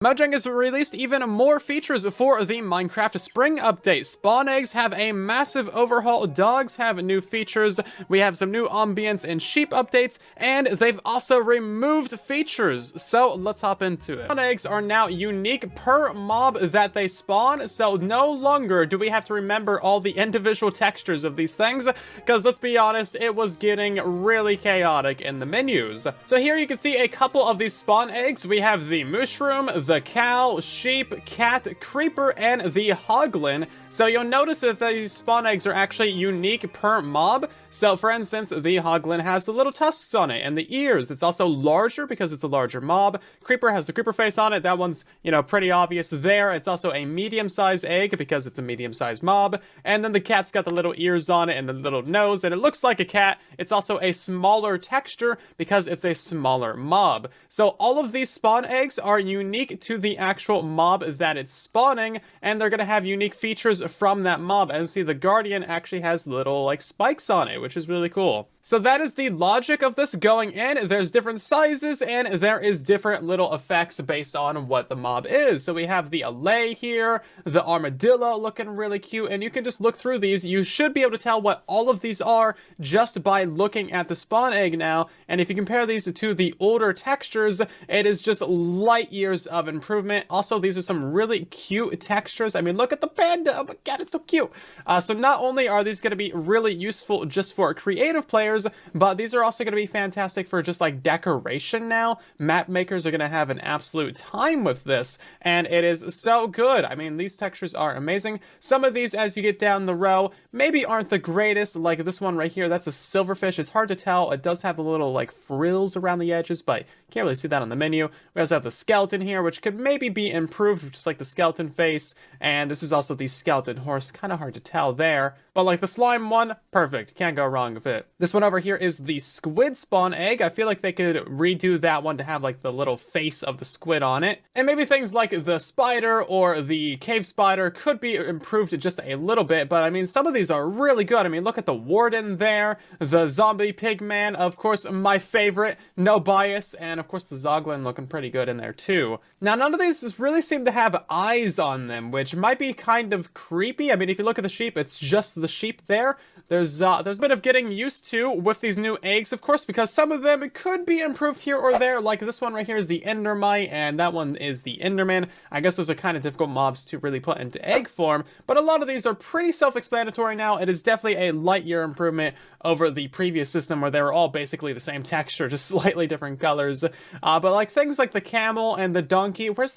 Mojang has released even more features for the Minecraft Spring Update. Spawn eggs have a massive overhaul, dogs have new features, we have some new ambience and sheep updates, and they've also removed features. So let's hop into it. Spawn eggs are now unique per mob that they spawn, so no longer do we have to remember all the individual textures of these things, because let's be honest, it was getting really chaotic in the menus. So here you can see a couple of these spawn eggs. We have the mushroom, the cow, sheep, cat, creeper, and the hoglin. So you'll notice that these spawn eggs are actually unique per mob. So for instance, the hoglin has the little tusks on it and the ears. It's also larger because it's a larger mob. Creeper has the creeper face on it. That one's, pretty obvious there. It's also a medium-sized egg because it's a medium-sized mob. And then the cat's got the little ears on it and the little nose, and it looks like a cat. It's also a smaller texture because it's a smaller mob. So all of these spawn eggs are unique to the actual mob that it's spawning, and they're going to have unique features from that mob. As you see, the guardian actually has little spikes on it, which is really cool. So that is the logic of this going in. There's different sizes and there is different little effects based on what the mob is. So we have the Allay here, the armadillo looking really cute, and you can just look through these. You should be able to tell what all of these are just by looking at the spawn egg now. And if you compare these to the older textures, it is just light years of improvement. Also, these are some really cute textures. I mean, look at the panda. Oh my god, it's so cute. So not only are these going to be really useful just for creative players, but these are also going to be fantastic for just decoration now. Map makers are going to have an absolute time with this, and it is so good. I mean, these textures are amazing. Some of these, as you get down the row, maybe aren't the greatest. Like this one right here, that's a silverfish. It's hard to tell. It does have the little frills around the edges, but you can't really see that on the menu. We also have the skeleton here, which could maybe be improved, just like the skeleton face. And this is also the skeleton horse. Kind of hard to tell there. But the slime one, perfect. Can't go wrong with it. This one over here is the squid spawn egg. I feel like they could redo that one to have the little face of the squid on it. And maybe things like the spider or the cave spider could be improved just a little bit. But I mean, some of these are really good. I mean, look at the warden there, the zombie pigman, of course, my favorite, no bias, and of course the zoglin looking pretty good in there too. Now, none of these really seem to have eyes on them, which might be kind of creepy. I mean, if you look at the sheep, it's just the sheep there. There's a bit of getting used to with these new eggs, of course, because some of them could be improved here or there. Like this one right here is the endermite, and that one is the enderman. I guess those are kind of difficult mobs to really put into egg form, but a lot of these are pretty self-explanatory now. It is definitely a light year improvement over the previous system where they were all basically the same texture, just slightly different colors. But things like the camel and the donkey, where's the